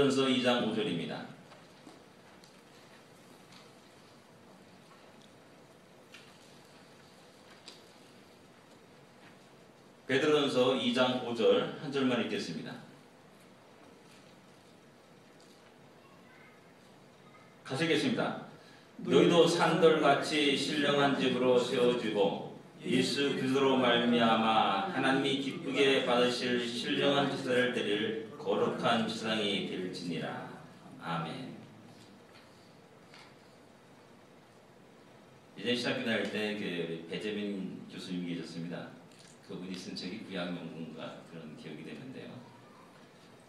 베드로전서 2장 5절입니다. 베드로전서 2장 5절 한 절만 읽겠습니다. 가시겠습니다. 너희도 산돌같이 신령한 집으로 세워지고 예수 그리스도로 말미암아 하나님이 기쁘게 받으실 신령한 제사를 드릴 거룩한 지상이 될지니라. 아멘. 이제 시작기도 할 때 그 배재민 교수님이 계셨습니다. 그분이 쓴 책이 구약연구인가 그런 기억이 되는데요.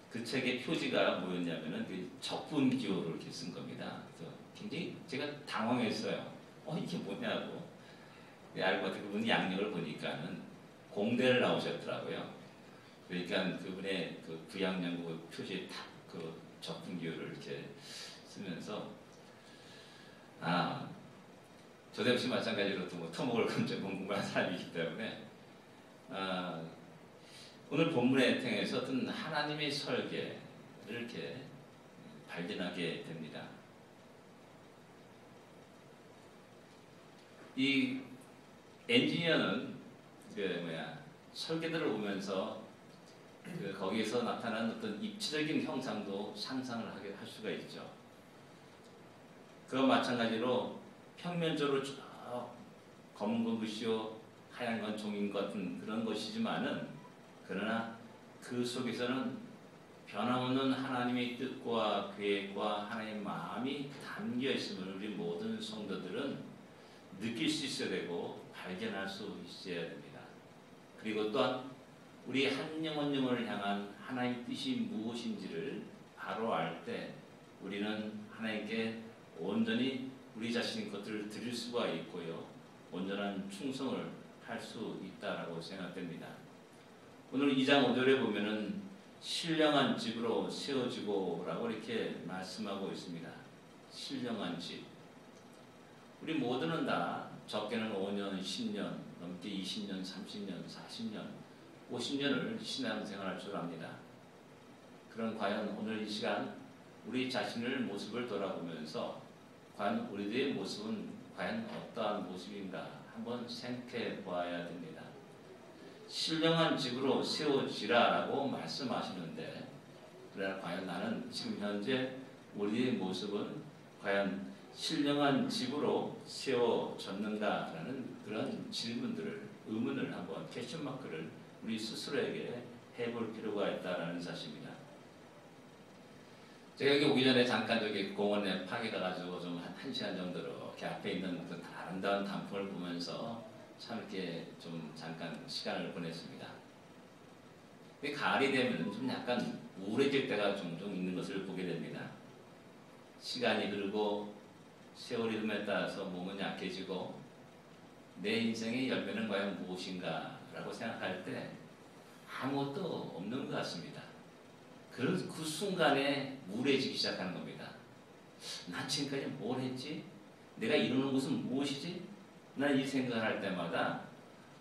그 책의 표지가 뭐였냐면은 그 적분기호를 이렇게 쓴 겁니다. 그래서 굉장히 제가 당황했어요. 이게 뭐냐고. 알고 봤더니 그분이 양력을 보니까는 공대를 나오셨더라고요. 그러니까 그분의 그 구약연구 표지에 딱 그 적분기호를 이렇게 쓰면서 저도 역시 마찬가지로 또 뭐 터먹을 건좀 공부한 사람이기 때문에 오늘 본문의 통해서 어떤 하나님의 설계를 이렇게 발견하게 됩니다. 이 엔지니어는 설계들을 보면서 거기에서 나타나는 어떤 입체적인 형상도 상상을 할 수가 있죠. 그와 마찬가지로 평면적으로 쭉 검은 건 글씨요, 하얀 건 종인 것 같은 그런 것이지만은 그러나 그 속에서는 변함없는 하나님의 뜻과 계획과 하나님의 마음이 담겨 있음을 우리 모든 성도들은 느낄 수 있어야 되고 발견할 수 있어야 됩니다. 그리고 또한 우리 한 영혼 영혼을 향한 하나님의 뜻이 무엇인지를 바로 알 때 우리는 하나님께 온전히 우리 자신의 것들을 드릴 수가 있고요. 온전한 충성을 할 수 있다라고 생각됩니다. 오늘 2장 5절에 보면은 신령한 집으로 세워지고 라고 이렇게 말씀하고 있습니다. 신령한 집. 우리 모두는 다 적게는 5년, 10년, 넘게 20년, 30년, 40년, 50년을 신앙생활할 줄 압니다. 그럼 과연 오늘 이 시간 우리 자신의 모습을 돌아보면서 과연 우리들의 모습은 과연 어떠한 모습인가 한번 생각해 보아야 됩니다. 신령한 집으로 세워지라라고 말씀하시는데 그러나 과연 나는 지금 현재 우리의 모습은 과연 신령한 집으로 세워졌는가라는 그런 질문들을 의문을 한번 퀘스천 마크를 우리 스스로에게 해볼 필요가 있다라는 사실입니다. 제가 여기 오기 전에 잠깐 저기 공원에 파게 가가지고 좀 한 시간 정도로 이렇게 앞에 있는 그 아름다운 단풍을 보면서 참 이렇게 좀 잠깐 시간을 보냈습니다. 가을이 되면 좀 약간 우울해질 때가 종종 있는 것을 보게 됩니다. 시간이 흐르고 세월이 흐름에 따라서 몸은 약해지고 내 인생의 열매는 과연 무엇인가 라고 생각할 때 아무것도 없는 것 같습니다. 그 순간에 우울해지기 시작하는 겁니다. 난 지금까지 뭘 했지? 내가 이루는 것은 무엇이지? 난 이 생각을 할 때마다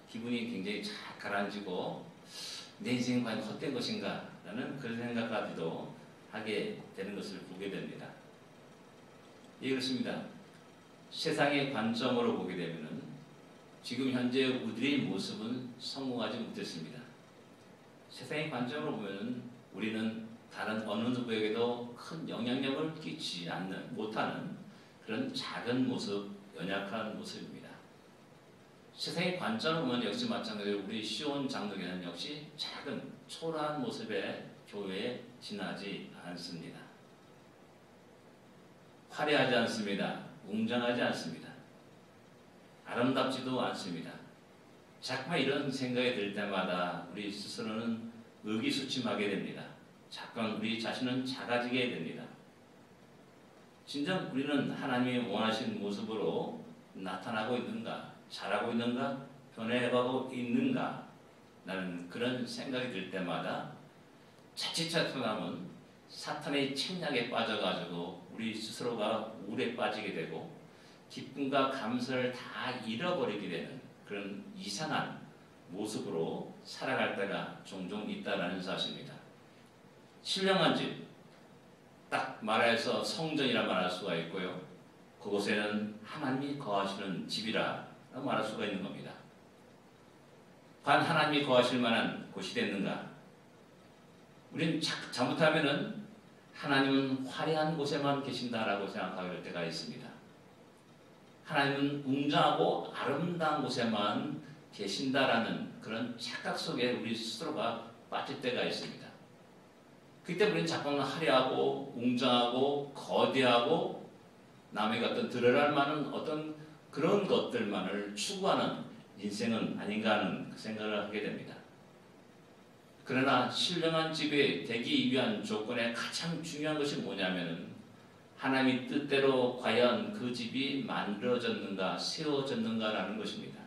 기분이 굉장히 잘 가라앉고 내 인생이 과연 헛된 것인가? 라는 그런 생각까지도 하게 되는 것을 보게 됩니다. 예, 그렇습니다. 세상의 관점으로 보게 되면은 지금 현재 우리의 모습은 성공하지 못했습니다. 세상의 관점으로 보면은 우리는 다른 어느 누구에게도 큰 영향력을 끼치지 못하는 그런 작은 모습, 연약한 모습입니다. 세상의 관점으로 보면 역시 마찬가지로 우리 시온 장로교회는 역시 작은 초라한 모습의 교회에 지나지 않습니다. 화려하지 않습니다. 웅장하지 않습니다. 아름답지도 않습니다. 자꾸만 이런 생각이 들 때마다 우리 스스로는 의기소침하게 됩니다. 자꾸만 우리 자신은 작아지게 됩니다. 진정 우리는 하나님이 원하시는 모습으로 나타나고 있는가, 잘하고 있는가, 변해가고 있는가 라는 그런 생각이 들 때마다 자칫자칫하면 사탄의 침략에 빠져가지고 우리 스스로가 우울에 빠지게 되고 기쁨과 감사를 다 잃어버리게 되는 그런 이상한 모습으로 살아갈 때가 종종 있다라는 사실입니다. 신령한 집, 말해서 성전이라 말할 수가 있고요. 그곳에는 하나님이 거하시는 집이라고 말할 수가 있는 겁니다. 과연 하나님이 거하실 만한 곳이 됐는가? 우리는 잘못하면은 하나님은 화려한 곳에만 계신다라고 생각할 때가 있습니다. 하나님은 웅장하고 아름다운 곳에만 계신다라는 그런 착각 속에 우리 스스로가 빠질 때가 있습니다. 그때 우리는 자꾸만 화려하고 웅장하고 거대하고 남의 어떤 드러날 만한 어떤 그런 것들만을 추구하는 인생은 아닌가 하는 생각을 하게 됩니다. 그러나 신령한 집이 되기 위한 조건의 가장 중요한 것이 뭐냐면은 하나님의 뜻대로 과연 그 집이 만들어졌는가 세워졌는가라는 것입니다.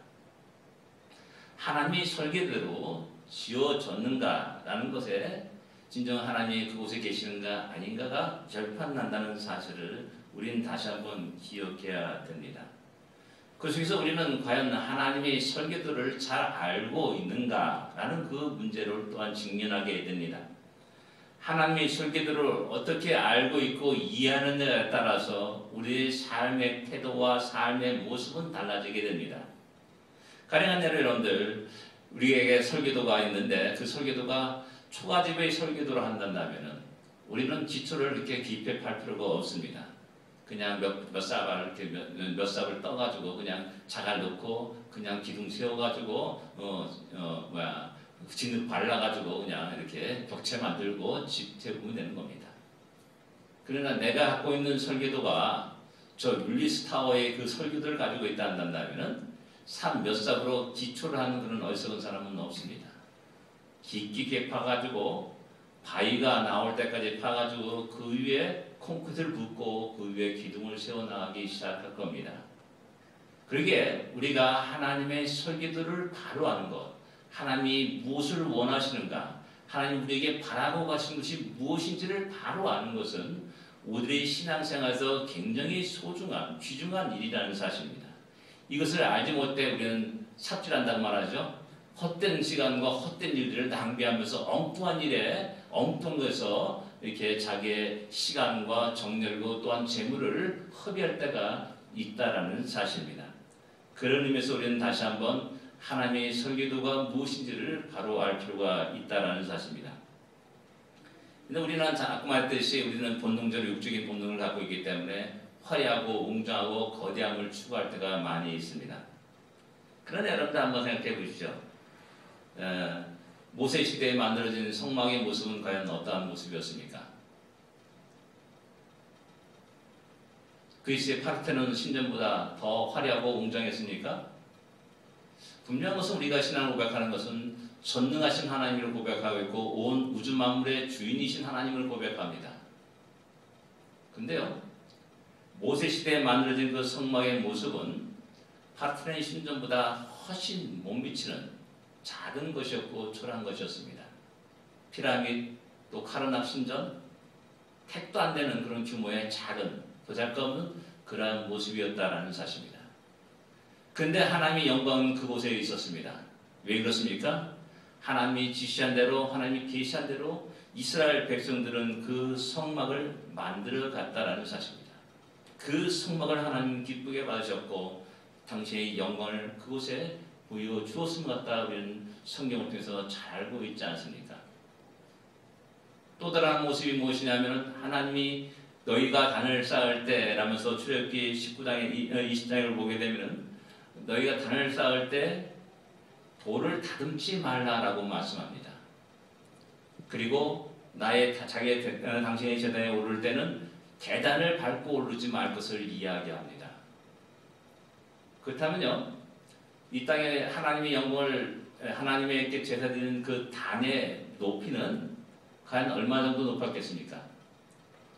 하나님의 설계대로 지어졌는가라는 것에 진정 하나님이 그곳에 계시는가 아닌가가 결판난다는 사실을 우리는 다시 한번 기억해야 됩니다. 그 속에서 우리는 과연 하나님의 설계도를 잘 알고 있는가라는 그 문제를 또한 직면하게 됩니다. 하나님의 설계도를 어떻게 알고 있고 이해하느냐에 따라서 우리의 삶의 태도와 삶의 모습은 달라지게 됩니다. 가령한 예로 여러분들 우리에게 설계도가 있는데 그 설계도가 초가집의 설계도를 한다면 우리는 기초를 이렇게 깊이 팔 필요가 없습니다. 그냥 몇 삽을 이렇게 몇 삽을 떠가지고 그냥 자갈 넣고 그냥 기둥 세워가지고 진흙 발라가지고 그냥 이렇게 벽체 만들고 집 세우면 되는 겁니다. 그러나 내가 갖고 있는 설계도가 저 율리스 타워의 그 설계도를 가지고 있다 한다면은 산 몇 삽으로 기초를 하는 그런 어리석은 사람은 없습니다. 깊게 파가지고 바위가 나올 때까지 파가지고 그 위에 콘크리트를 붓고 그 위에 기둥을 세워나가기 시작할 겁니다. 그러기에 우리가 하나님의 설계도를 바로 아는 것, 하나님이 무엇을 원하시는가, 하나님 우리에게 바라고 가신 것이 무엇인지를 바로 아는 것은 우리의 신앙생활에서 굉장히 소중한, 귀중한 일이라는 사실입니다. 이것을 알지 못해 우리는 삽질한다고 말하죠. 헛된 시간과 헛된 일들을 낭비하면서 엉뚱한 일에 엉뚱해서 이렇게 자기의 시간과 정열과 또한 재물을 허비할 때가 있다라는 사실입니다. 그런 의미에서 우리는 다시 한번 하나님의 설계도가 무엇인지를 바로 알 필요가 있다라는 사실입니다. 근데 우리는 아까 말했듯이 우리는 본능적으로 육적인 본능을 갖고 있기 때문에 화려하고 웅장하고 거대함을 추구할 때가 많이 있습니다. 그러나 여러분들 한번 생각해 보시죠. 모세 시대에 만들어진 성막의 모습은 과연 어떠한 모습이었습니까? 그 시대 파르테논 신전보다 더 화려하고 웅장했습니까? 분명한 것은 우리가 신앙을 고백하는 것은 전능하신 하나님을 고백하고 있고 온 우주 만물의 주인이신 하나님을 고백합니다. 근데요, 모세 시대에 만들어진 그 성막의 모습은 파르테논 신전보다 훨씬 못 미치는 작은 것이었고 초라한 것이었습니다. 피라미드, 또 카르낙 신전, 택도 안 되는 그런 규모의 작은 보잘것없는 그러한 모습이었다라는 사실입니다. 그런데 하나님의 영광은 그곳에 있었습니다. 왜 그렇습니까? 하나님이 지시한 대로, 하나님이 계시한 대로 이스라엘 백성들은 그 성막을 만들어 갔다라는 사실입니다. 그 성막을 하나님 기쁘게 받으셨고 당신의 영광을 그곳에 보여 주었음 같다 우리는 성경을 통해서 잘 알고 있지 않습니까? 또 다른 모습이 무엇이냐면 하나님이 너희가 단을 쌓을 때 라면서 출애굽기 19장에 20장을 보게 되면 너희가 단을 쌓을 때 돌을 다듬지 말라라고 말씀합니다. 그리고 당신의 제단에 오를 때는 계단을 밟고 오르지 말 것을 이야기합니다. 그렇다면요, 이 땅에 하나님의 영광을 하나님에게 제사드리는 그 단의 높이는 과연 얼마 정도 높았겠습니까?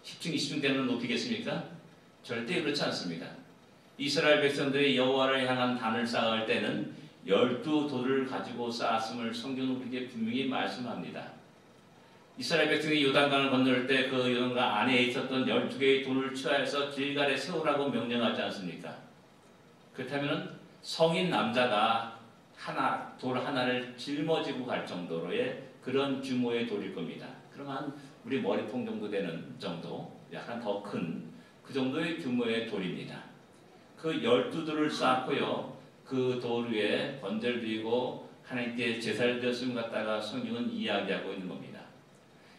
10층, 20층 되는 높이겠습니까? 절대 그렇지 않습니다. 이스라엘 백성들이 여호와를 향한 단을 쌓을 때는 12돌을 가지고 쌓았음을 성경은 우리에게 분명히 말씀합니다. 이스라엘 백성이 요단강을 건널 때 그 요단강 안에 있었던 12개의 돌을 취하여서 길갈에 세우라고 명령하지 않습니까? 그렇다면 성인 남자가 돌 하나를 짊어지고 갈 정도로의 그런 규모의 돌일 겁니다. 그럼 한 우리 머리통 정도 되는 정도, 약간 더 큰 그 정도의 규모의 돌입니다. 그 12돌을 쌓고요. 그 돌 위에 번제를 드리고 하나님께 제사를 드렸음을 갖다가 성경은 이야기하고 있는 겁니다.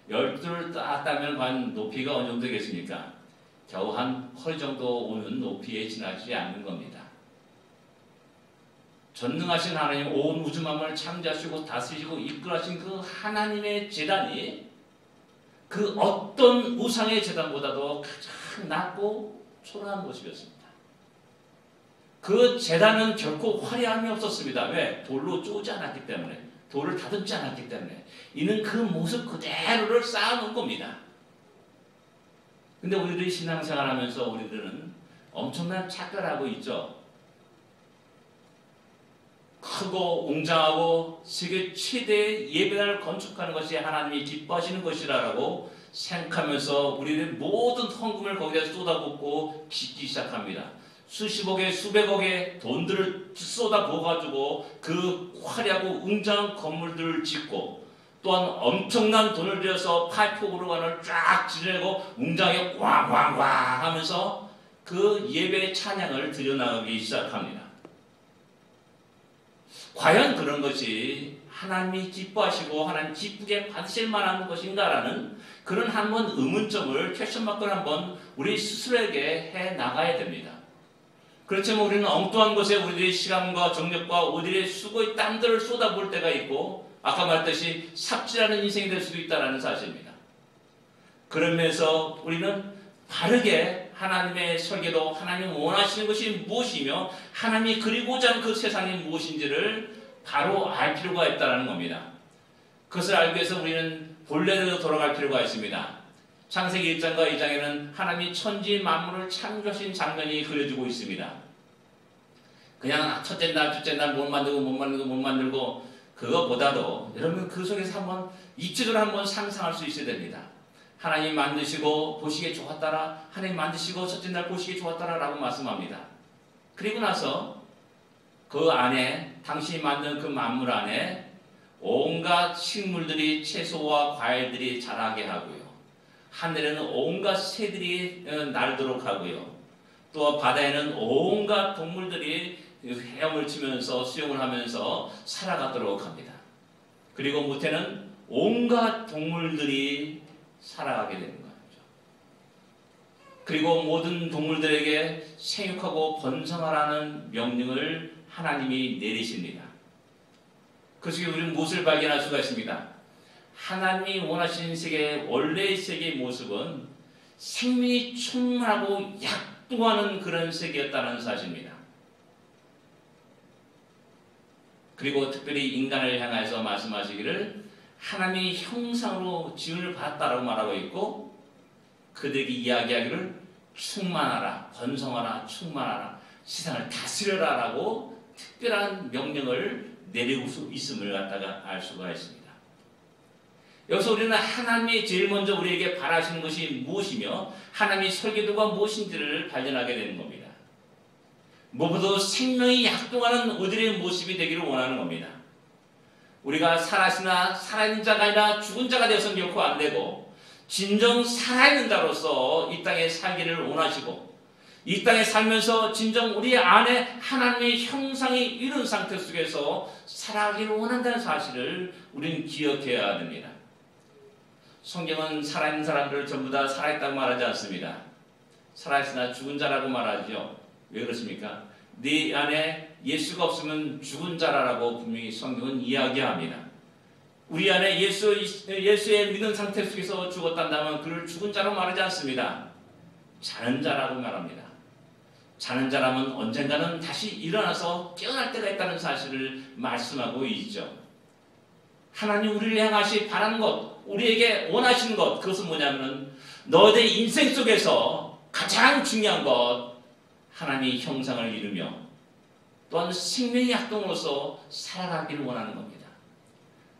12돌을 딱 따면 한 높이가 어느 정도 되겠습니까? 겨우 한 허리 정도 오는 높이에 지나지 않는 겁니다. 전능하신 하나님, 온 우주 만물을 창조하시고 다스리시고 이끌어하신 그 하나님의 제단이 그 어떤 우상의 제단보다도 가장 낮고 초라한 모습이었습니다. 그 제단은 결코 화려함이 없었습니다. 왜? 돌로 쪼지 않았기 때문에, 돌을 다듬지 않았기 때문에. 이는 그 모습 그대로를 쌓아놓은 겁니다. 근데 우리들이 신앙생활 하면서 우리들은 엄청난 착각을 하고 있죠. 크고 웅장하고 세계 최대의 예배당을 건축하는 것이 하나님이 기뻐하시는 것이라고 생각하면서 우리들의 모든 헌금을 거기에 쏟아붓고 짓기 시작합니다. 수십억에 수백억의 돈들을 쏟아부어가지고 그 화려하고 웅장한 건물들을 짓고 또한 엄청난 돈을 들여서 파이프 오르간을 쫙 지르고 웅장하게 꽝꽝꽝 하면서 그 예배의 찬양을 드려나가기 시작합니다. 과연 그런 것이 하나님이 기뻐하시고 하나님 기쁘게 받으실 만한 것인가라는 그런 한번 의문점을 퀘스천마크를 한번 우리 스스로에게 해나가야 됩니다. 그렇지만 우리는 엉뚱한 곳에 우리들의 시간과 정력과 우리들의 수고의 땀들을 쏟아부을 때가 있고 아까 말했듯이 삽질하는 인생이 될 수도 있다는 사실입니다. 그러면서 우리는 바르게 하나님의 설계도, 하나님이 원하시는 것이 무엇이며 하나님이 그리고자 하는 그 세상이 무엇인지를 바로 알 필요가 있다는 겁니다. 그것을 알기 위해서 우리는 본래대로 돌아갈 필요가 있습니다. 창세기 1장과 2장에는 하나님이 천지 만물을 창조하신 장면이 그려지고 있습니다. 그냥 첫째 날, 둘째 날 못 만들고 그거보다도 여러분 그 속에서 한번 입체적으로 한번 상상할 수 있어야 됩니다. 하나님 만드시고 보시기에 좋았더라. 하나님 만드시고 첫째 날 보시기에 좋았더라 라고 말씀합니다. 그리고 나서 그 안에 당신이 만든 그 만물 안에 온갖 식물들이 채소와 과일들이 자라게 하고요. 하늘에는 온갖 새들이 날도록 하고요. 또 바다에는 온갖 동물들이 헤엄을 치면서 수영을 하면서 살아가도록 합니다. 그리고 무태는 온갖 동물들이 살아가게 되는 거죠. 그리고 모든 동물들에게 생육하고 번성하라는 명령을 하나님이 내리십니다. 그 속에 우리는 무엇을 발견할 수가 있습니다. 하나님이 원하시는 세계의 원래의 세계의 모습은 생명이 충만하고 약동하는 그런 세계였다는 사실입니다. 그리고 특별히 인간을 향해서 말씀하시기를 하나님의 형상으로 지음을 받았다라고 말하고 있고 그들에게 이야기하기를 충만하라, 번성하라, 충만하라, 세상을 다스려라 라고 특별한 명령을 내리고 있음을 갖다가 알 수가 있습니다. 여기서 우리는 하나님이 제일 먼저 우리에게 바라시는 것이 무엇이며 하나님의 설계도가 무엇인지를 발견하게 되는 겁니다. 무엇보다도 생명이 약동하는 우리들의 모습이 되기를 원하는 겁니다. 우리가 살아있는 자가 아니라 죽은 자가 되어서는 결코 안 되고 진정 살아있는 자로서 이 땅에 살기를 원하시고 이 땅에 살면서 진정 우리 안에 하나님의 형상이 이룬 상태 속에서 살아가기를 원한다는 사실을 우리는 기억해야 됩니다. 성경은 살아있는 사람들을 전부 다 살아있다고 말하지 않습니다. 살아있으나 죽은 자라고 말하죠. 왜 그렇습니까? 네 안에 예수가 없으면 죽은 자라고 분명히 성경은 이야기합니다. 우리 안에 예수의 믿은 상태 속에서 죽었단다면 그를 죽은 자로 말하지 않습니다. 자는 자라고 말합니다. 자는 자라면 언젠가는 다시 일어나서 깨어날 때가 있다는 사실을 말씀하고 있죠. 하나님 우리를 향하시 바라는 것, 우리에게 원하시는 것, 그것은 뭐냐면 너의 인생 속에서 가장 중요한 것, 하나님의 형상을 이루며 또한 생명의 약동으로서 살아가기를 원하는 겁니다.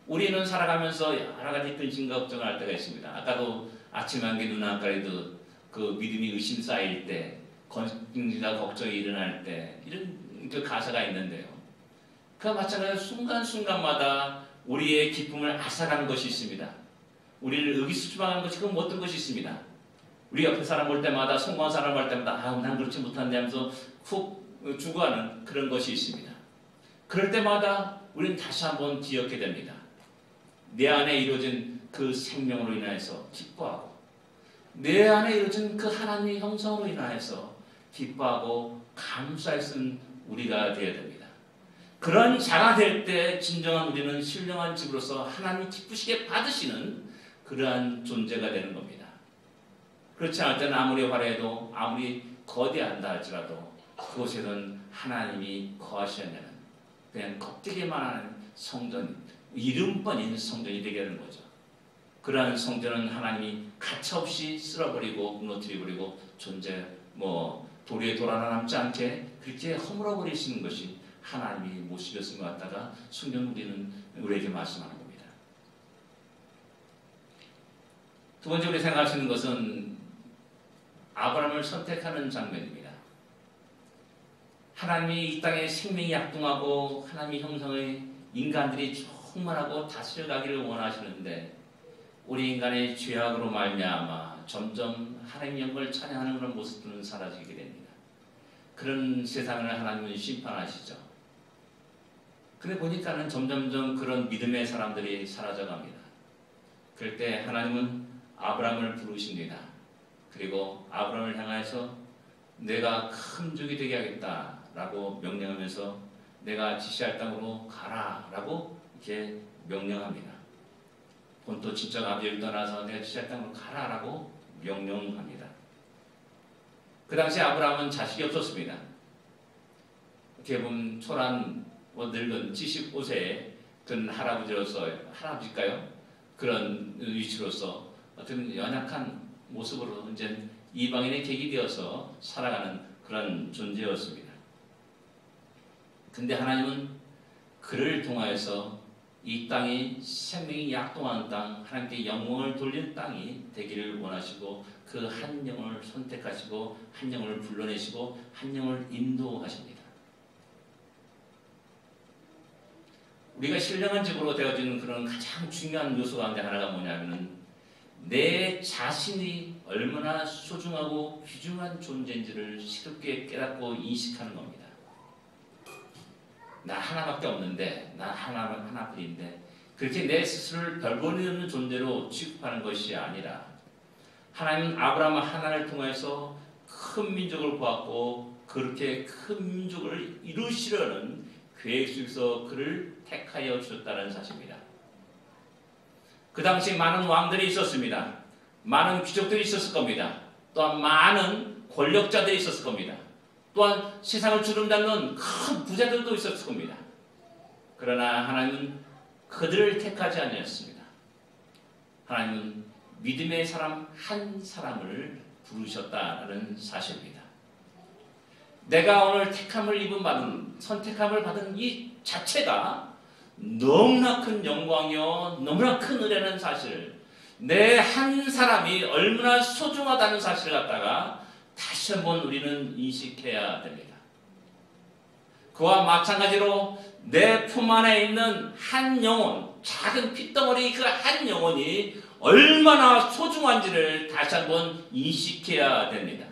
우리는 살아가면서 여러 가지 근심과 걱정을 할 때가 있습니다. 아까도 아침 한개 누나까지도 그 믿음이 의심 쌓일 때, 건진과 걱정이 일어날 때 이런 그 가사가 있는데요. 그와 마찬가지로 순간순간마다 우리의 기쁨을 앗아가는 것이 있습니다. 우리를 의기소침하는 것이 그 어떤 것이 있습니다. 우리 옆에 사람 볼 때마다 성공한 사람 볼 때마다 난 그렇지 못한데 하면서 훅 죽어가는 그런 것이 있습니다. 그럴 때마다 우리는 다시 한번 기억해야 됩니다. 내 안에 이루어진 그 생명으로 인하여서 기뻐하고 내 안에 이루어진 그 하나님의 형상으로 인하여서 기뻐하고 감사할 수 있는 우리가 되어야 됩니다. 그런 자가 될 때 진정한 우리는 신령한 집으로서 하나님이 기쁘시게 받으시는 그러한 존재가 되는 겁니다. 그렇지 않을 때는 아무리 화려해도 아무리 거대한다 할지라도 그곳에는 하나님이 거하시는 그냥 껍데기만 하는 성전, 이름만 있는 성전이 되게 되는 거죠. 그러한 성전은 하나님이 가차없이 쓸어버리고 무너뜨려버리고 존재 도리에 돌아남지 않게 그렇게 허물어버리시는 것이 하나님이 모습이었은 것 같다가 성경 우리에게 말씀하는 겁니다. 두 번째 우리 생각하시는 것은 아브라함을 선택하는 장면입니다. 하나님이 이 땅에 생명이 약동하고 하나님의 형상의 인간들이 충만하고 다스려가기를 원하시는데 우리 인간의 죄악으로 말미암아 점점 하나님의 영광을 찬양하는 그런 모습들은 사라지게 됩니다. 그런 세상을 하나님은 심판하시죠. 근데 보니까는 점점점 그런 믿음의 사람들이 사라져갑니다. 그럴 때 하나님은 아브라함을 부르십니다. 그리고 아브라함을 향해서 내가 큰 족이 되게 하겠다 라고 명령하면서 내가 지시할 땅으로 가라 라고 이렇게 명령합니다. 본토 친척 아비를 떠나서 내가 지시할 땅으로 가라 라고 명령합니다. 그 당시 아브라함은 자식이 없었습니다. 어떻게 보면 초란 늙은 75세의 그런 할아버지일까요? 그런 위치로서 어떤 연약한 모습으로 이제 이방인의 객이 되어서 살아가는 그런 존재였습니다. 근데 하나님은 그를 통하여서 이 땅이 생명이 약동하는 땅, 하나님께 영광을 돌리는 땅이 되기를 원하시고 그 한 영혼을 선택하시고 한 영혼을 불러내시고 한 영혼을 인도하십니다. 우리가 신령한 집으로 되어지는 그런 가장 중요한 요소 가운데 하나가 뭐냐면은 내 자신이 얼마나 소중하고 귀중한 존재인지를 새롭게 깨닫고 인식하는 겁니다. 나 하나밖에 없는데, 나 하나뿐인데 그렇게 내 스스로를 별 볼일 없는 존재로 취급하는 것이 아니라 하나님은 아브라함 하나를 통해서 큰 민족을 보았고 그렇게 큰 민족을 이루시려는 계획 속에서 그를 택하여 주셨다는 사실입니다. 그 당시 많은 왕들이 있었습니다. 많은 귀족들이 있었을 겁니다. 또한 많은 권력자들이 있었을 겁니다. 또한 세상을 주름잡는 큰 부자들도 있었을 겁니다. 그러나 하나님은 그들을 택하지 아니었습니다. 하나님은 믿음의 사람 한 사람을 부르셨다는 사실입니다. 내가 오늘 선택함을 받은 이 자체가 너무나 큰 영광이요 너무나 큰 은혜라는 사실을 내 한 사람이 얼마나 소중하다는 사실을 갖다가 다시 한번 우리는 인식해야 됩니다. 그와 마찬가지로 내 품 안에 있는 한 영혼, 작은 핏덩어리 그 한 영혼이 얼마나 소중한지를 다시 한번 인식해야 됩니다.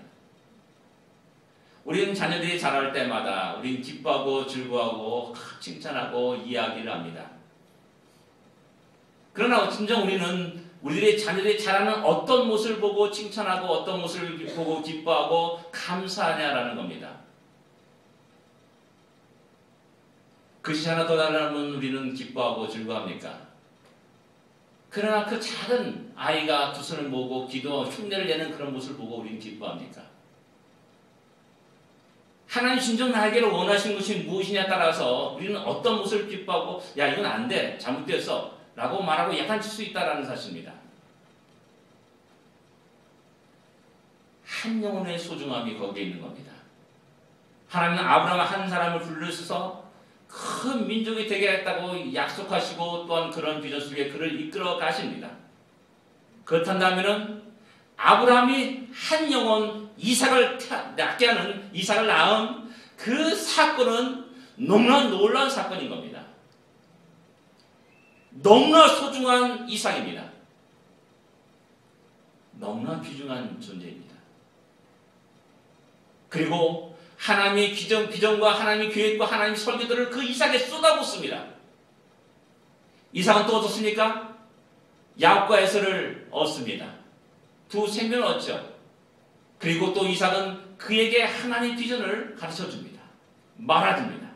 우리는 자녀들이 자랄 때마다 우리는 기뻐하고 즐거워하고 칭찬하고 이야기를 합니다. 그러나 진정 우리는 우리들의 자녀들이 자라는 어떤 모습을 보고 칭찬하고 어떤 모습을 보고 기뻐하고 감사하냐라는 겁니다. 그것이 하나 더 다르면 우리는 기뻐하고 즐거워합니까? 그러나 그 작은 아이가 두 손을 모으고 기도 흉내를 내는 그런 모습을 보고 우리는 기뻐합니까? 하나님 진정 나에게로 원하시는 것이 무엇이냐에 따라서 우리는 어떤 모습을 기뻐하고 야 이건 안 돼 잘못됐어 라고 말하고 약간칠 수 있다는 사실입니다. 한 영혼의 소중함이 거기에 있는 겁니다. 하나님은 아브라함 한 사람을 불러서 큰 민족이 되게 했다고 약속하시고 또한 그런 비전 속에 그를 이끌어 가십니다. 그렇다면 아브라함이 한 영혼 이삭을 낳게 하는 이삭을 낳은 그 사건은 너무나 놀라운 사건인 겁니다. 너무나 소중한 이삭입니다. 너무나 귀중한 존재입니다. 그리고 하나님의 비전과 하나님의 계획과 하나님의 설계도를 그 이삭에 쏟아붓습니다. 이삭은 또 어떻습니까? 야곱과 에서를 얻습니다. 두 생명을 얻죠. 그리고 또 이삭은 그에게 하나님의 비전을 가르쳐줍니다. 말아줍니다.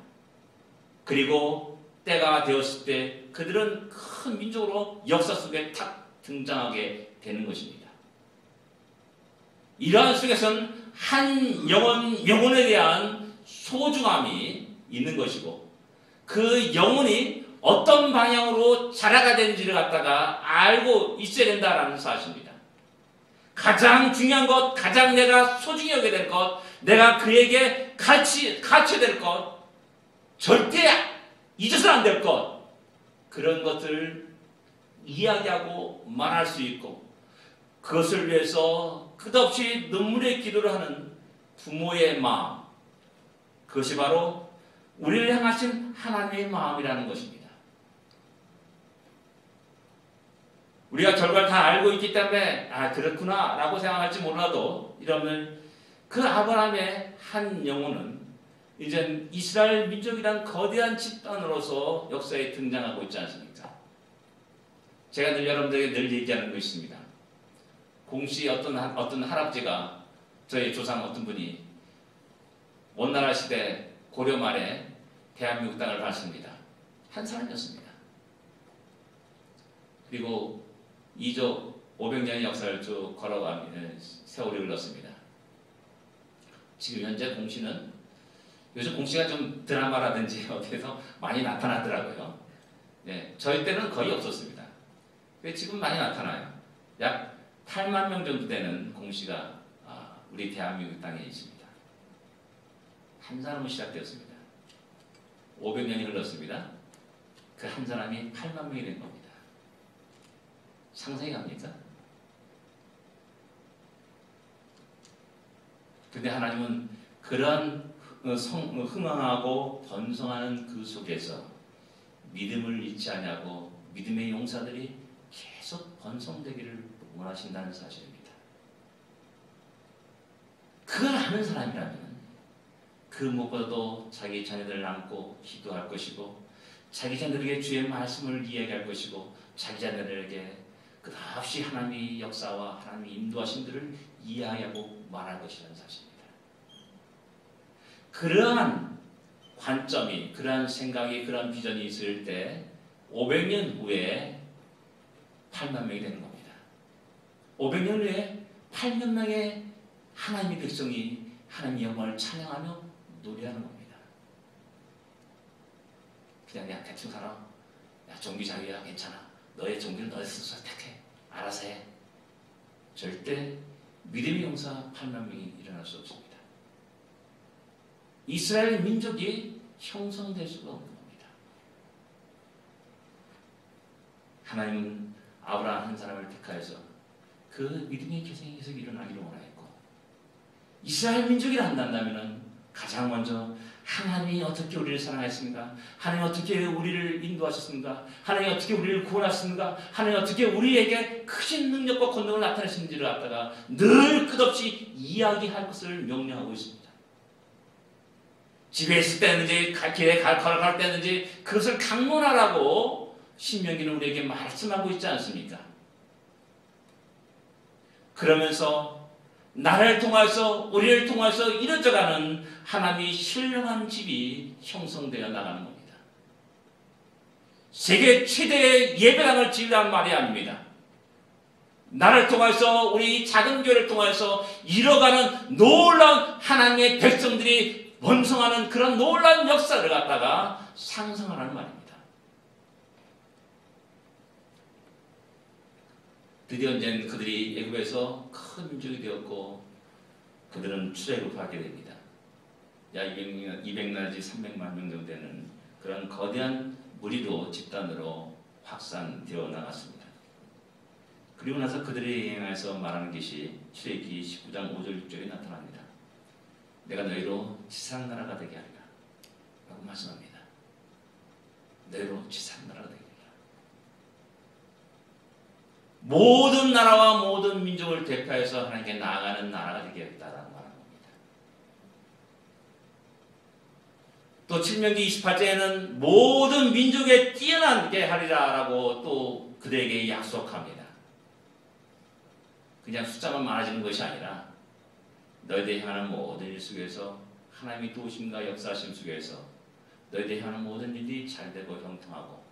그리고 때가 되었을 때 그들은 큰 민족으로 역사 속에 탁 등장하게 되는 것입니다. 이러한 속에서는 한 영혼에 대한 소중함이 있는 것이고 그 영혼이 어떤 방향으로 자라가 되는지를 갖다가 알고 있어야 된다라는 사실입니다. 가장 중요한 것, 가장 내가 소중히 여겨야 될 것, 내가 그에게 가르쳐야 될 것, 절대 잊어서는 안 될 것, 그런 것들을 이야기하고 말할 수 있고 그것을 위해서 끝없이 눈물의 기도를 하는 부모의 마음, 그것이 바로 우리를 향하신 하나님의 마음이라는 것입니다. 우리가 결과를 다 알고 있기 때문에 그렇구나 라고 생각할지 몰라도 이러면 그 아브라함의 한 영혼은 이제 이스라엘 민족이란 거대한 집단으로서 역사에 등장하고 있지 않습니까? 제가 늘 여러분들에게 늘 얘기하는 거 있습니다. 공시 어떤 할아버지가 저희 조상 어떤 분이 원나라 시대 고려 말에 대한민국 땅을 받습니다. 한 사람이었습니다. 그리고 2조 500년의 역사를 쭉 걸어가며 세월이 흘렀습니다. 지금 현재 공시는 요즘 공시가 좀 드라마라든지 어디에서 많이 나타나더라고요. 네, 저희 때는 거의 없었습니다. 지금 많이 나타나요. 약 8만 명 정도 되는 공시가 우리 대한민국 땅에 있습니다. 한 사람은 시작되었습니다. 500년이 흘렀습니다. 그 한 사람이 8만 명이 된 겁니다. 상상이 갑니까? 근데 하나님은 그러한 흥황하고 번성하는 그 속에서 믿음을 잃지 않냐고 믿음의 용사들이 계속 번성되기를 원하신다는 사실입니다. 그걸 아는 사람이라면 그 무엇보다도 자기 자녀들을 안고 기도할 것이고 자기 자녀들에게 주의 말씀을 이야기할 것이고 자기 자녀들에게 끝없이 하나님의 역사와 하나님의 인도하심들을 이야기하고 말할 것이라는 사실입니다. 그러한 관점이, 그러한 생각이, 그러한 비전이 있을 때 500년 후에 8만 명이 되는 겁니다. 500년 후에 8만 명의 하나님의 백성이 하나님의 영광을 찬양하며 노래하는 겁니다. 그냥 야 대충 살아. 야 종교 자유야 괜찮아. 너의 종교를 너의 스스로 택해. 알아서 해. 절대 믿음의 용사 8만 명이 일어날 수 없습니다. 이스라엘 민족이 형성될 수가 없는 겁니다. 하나님은 아브라함 한 사람을 택하여서 그 믿음의 계승이 계속 일어나기를 원하였고 이스라엘 민족이라 한다면 가장 먼저 하나님이 어떻게 우리를 사랑하셨습니까? 하나님이 어떻게 우리를 인도하셨습니까? 하나님이 어떻게 우리를 구원하셨습니까? 하나님이 어떻게 우리에게 크신 능력과 권능을 나타내시는지를 갖다가 늘 끝없이 이야기할 것을 명령하고 있습니다. 집에 있을 때든지 길에 걸어갈 때든지 그것을 강론하라고 신명기는 우리에게 말씀하고 있지 않습니까? 그러면서 나를 통해서 우리를 통해서 이루어져가는 하나님의 신령한 집이 형성되어 나가는 겁니다. 세계 최대의 예배당을 지으라는 말이 아닙니다. 나를 통해서 우리 작은 교회를 통해서 이뤄가는 놀라운 하나님의 백성들이 번성하는 그런 놀라운 역사를 갖다가 상상하라는 말입니다. 드디어 이제 그들이 애굽에서 큰 민족이 되었고 그들은 출애굽을 하게 됩니다. 약 200나지 300만 명 정도 되는 그런 거대한 무리로 집단으로 확산되어 나갔습니다. 그리고 나서 그들의 여행에서 말하는 것이 출애굽기 19장 5절 6절에 나타납니다. 내가 너희로 지상 나라가 되게 하리라 라고 말씀합니다. 너희로 지상 나라가 되게 하리라. 모든 나라와 모든 민족을 대표해서 하나님께 나아가는 나라가 되겠다라는 말을 합니다. 또 칠명기 28절에는 모든 민족에 뛰어나게 하리라라고 또 그들에게 약속합니다. 그냥 숫자만 많아지는 것이 아니라 너희들이 향하는 모든 일 속에서 하나님의 도우심과 역사하심 속에서 너희들이 향하는 모든 일이 잘되고 형통하고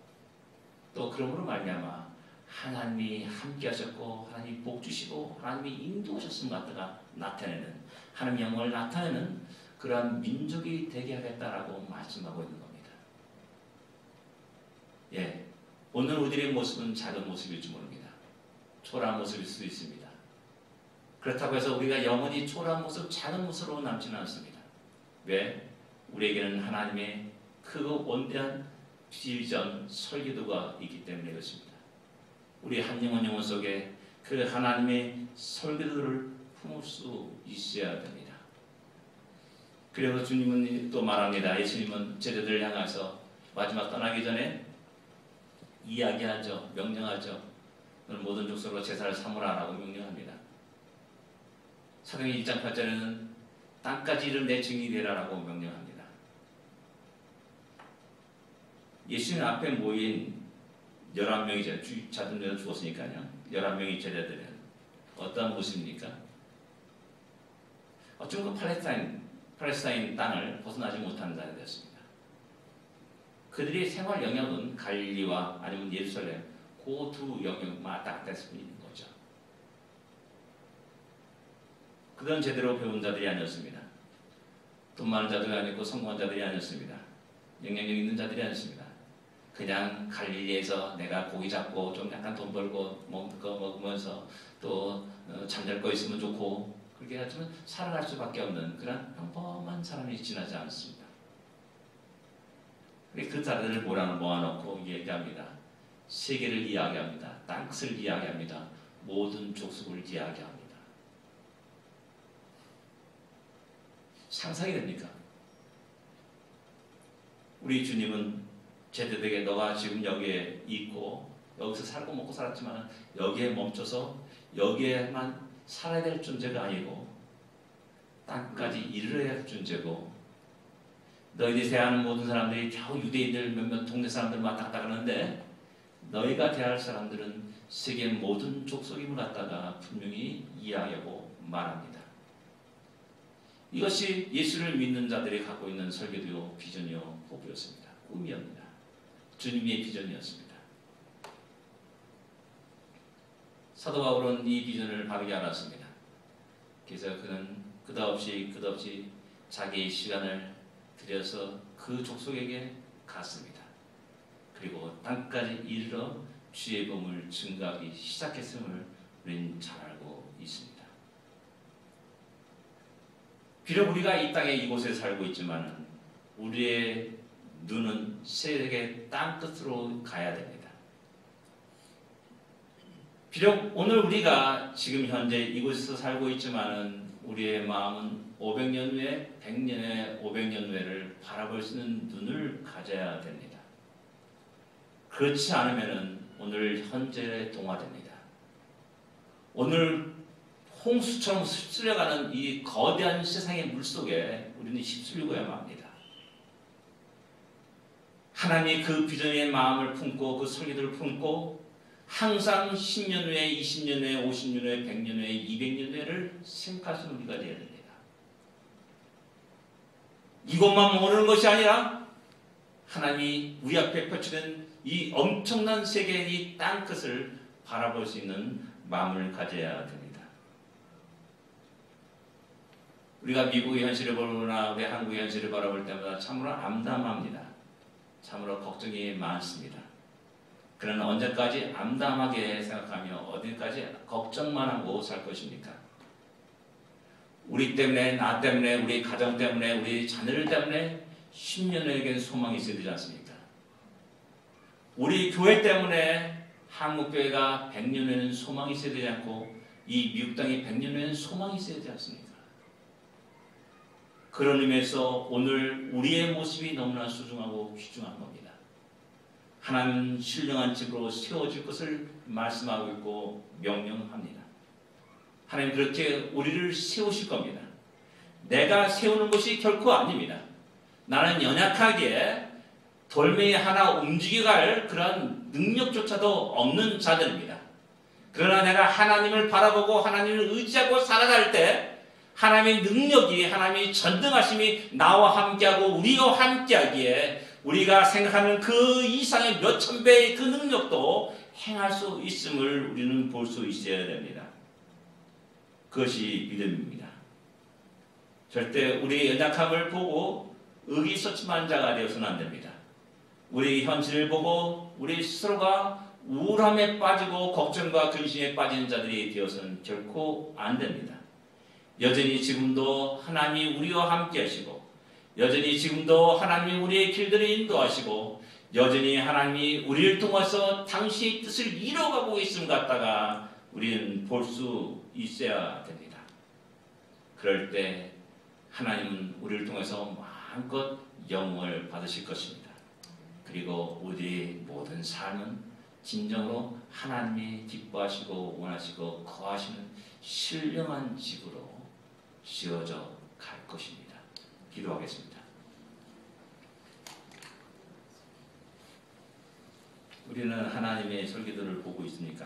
또 그러므로 말미암아 하나님이 함께 하셨고 하나님이 복 주시고 하나님이 인도하셨음 같다가 나타내는 하나님의 영광을 나타내는 그러한 민족이 되게 하겠다라고 말씀하고 있는 겁니다. 예, 오늘 우리의 모습은 작은 모습일지 모릅니다. 초라한 모습일 수도 있습니다. 그렇다고 해서 우리가 영원히 초라한 모습, 작은 모습으로 남지는 않습니다. 왜? 우리에게는 하나님의 크고 원대한 비전, 설계도가 있기 때문에 그렇습니다. 우리 한 영혼 속에 그 하나님의 설계도를 품을 수 있어야 됩니다. 그래서 주님은 또 말합니다. 예수님은 제자들을 향해서 마지막 떠나기 전에 이야기하죠. 명령하죠. 너는 모든 족속으로 제사를 삼으라라고 명령합니다. 사도행전 1장 8절에는 땅까지 이른 내 증인이 되라라고 명령합니다. 예수님 앞에 모인 11명이 자들에서 죽었으니까요. 11명의 제자들은 어떤 모습입니까? 어쩜 그 팔레스타인 땅을 벗어나지 못하는 자들이었습니다. 그들의 생활 영역은 갈릴리와 아니면 예루살렘 그 두 영역만 왔다 갔다 했을 뿐인 거죠. 그들은 제대로 배운 자들이 아니었습니다. 돈 많은 자들이 아니었고 성공한 자들이 아니었습니다. 영향력 있는 자들이 아니었습니다. 그냥 갈릴리에서 내가 고기 잡고 좀 약간 돈 벌고 먹을 거 먹으면서 또 잠잘 거 있으면 좋고 그렇게 하지만 살아갈 수밖에 없는 그런 평범한 사람이 지나지 않습니다. 그 자들을 모아놓고 얘기합니다. 세계를 이야기합니다. 땅끝을 이야기합니다. 모든 족속을 이야기합니다. 상상이 됩니까? 우리 주님은 제자들에게 너가 지금 여기에 있고 여기서 살고 먹고 살았지만 여기에 멈춰서 여기에만 살아야 될 존재가 아니고 땅까지 이르러야 할 존재고 너희들이 대하는 모든 사람들이 겨우 유대인들 몇몇 동네 사람들 왔다 갔다 하는데 너희가 대할 사람들은 세계 모든 족속임을 갖다가 분명히 이야기하고 말합니다. 이것이 예수를 믿는 자들이 갖고 있는 설계도요, 비전이요, 포부였습니다. 꿈이었습니다. 주님의 비전이었습니다. 사도 바울은 이 비전을 바르게 알았습니다. 그래서 그는 끝없이 자기의 시간을 들여서 그 족속에게 갔습니다. 그리고 땅까지 이르러 주의 복음을 증거하기 시작했음을 우리는 잘 알고 있습니다. 비록 우리가 이 땅에 이곳에 살고 있지만 우리의 눈은 세계 땅끝으로 가야 됩니다. 비록 오늘 우리가 지금 현재 이곳에서 살고 있지만 우리의 마음은 500년 후에 100년 후에 500년 후에를 바라볼 수 있는 눈을 가져야 됩니다. 그렇지 않으면 오늘 현재에 동화됩니다. 오늘 홍수처럼 휩쓸려가는 이 거대한 세상의 물속에 우리는 휩쓸려야만 합니다. 하나님이 그 비전의 마음을 품고 그 설계도를 품고 항상 10년 후에 20년 후에 50년 후에 100년 후에 200년 후에를 생각할 수 있는 우리가 되어야 됩니다. 이것만 모르는 것이 아니라 하나님이 우리 앞에 펼치는 이 엄청난 세계의 이 땅끝을 바라볼 수 있는 마음을 가져야 됩니다. 우리가 미국의 현실을 보거나 우리 한국의 현실을 바라볼 때마다 참으로 암담합니다. 참으로 걱정이 많습니다. 그러나 언제까지 암담하게 생각하며 어디까지 걱정만 하고 살 것입니까? 우리 때문에, 나 때문에, 우리 가정 때문에, 우리 자녀들 때문에 10년에겐 소망이 있어야 되지 않습니까? 우리 교회 때문에 한국교회가 100년 후에는 소망이 있어야 되지 않고 이 미국 땅이 100년 후에는 소망이 있어야 되지 않습니까? 그런 의미에서 오늘 우리의 모습이 너무나 소중하고 귀중한 겁니다. 하나님은 신령한 집으로 세워질 것을 말씀하고 있고 명령합니다. 하나님 그렇게 우리를 세우실 겁니다. 내가 세우는 것이 결코 아닙니다. 나는 연약하게 돌멩이 하나 움직여갈 그런 능력조차도 없는 자들입니다. 그러나 내가 하나님을 바라보고 하나님을 의지하고 살아갈 때 하나님의 능력이, 하나님의 전능하심이 나와 함께하고 우리와 함께하기에 우리가 생각하는 그 이상의 몇천 배의 그 능력도 행할 수 있음을 우리는 볼 수 있어야 됩니다. 그것이 믿음입니다. 절대 우리의 연약함을 보고 의기소침한 자가 되어서는 안 됩니다. 우리 현실을 보고 우리 스스로가 우울함에 빠지고 걱정과 근심에 빠지는 자들이 되어서는 결코 안 됩니다. 여전히 지금도 하나님이 우리와 함께 하시고 여전히 지금도 하나님이 우리의 길들을 인도하시고 여전히 하나님이 우리를 통해서 당신의 뜻을 이뤄가고 있음 같다가 우리는 볼 수 있어야 됩니다. 그럴 때 하나님은 우리를 통해서 마음껏 영광을 받으실 것입니다. 그리고 우리의 모든 삶은 진정으로 하나님이 기뻐하시고 원하시고 거하시는 신령한 집으로 씌워져 갈 것입니다. 기도하겠습니다. 우리는 하나님의 설교들을 보고 있으니까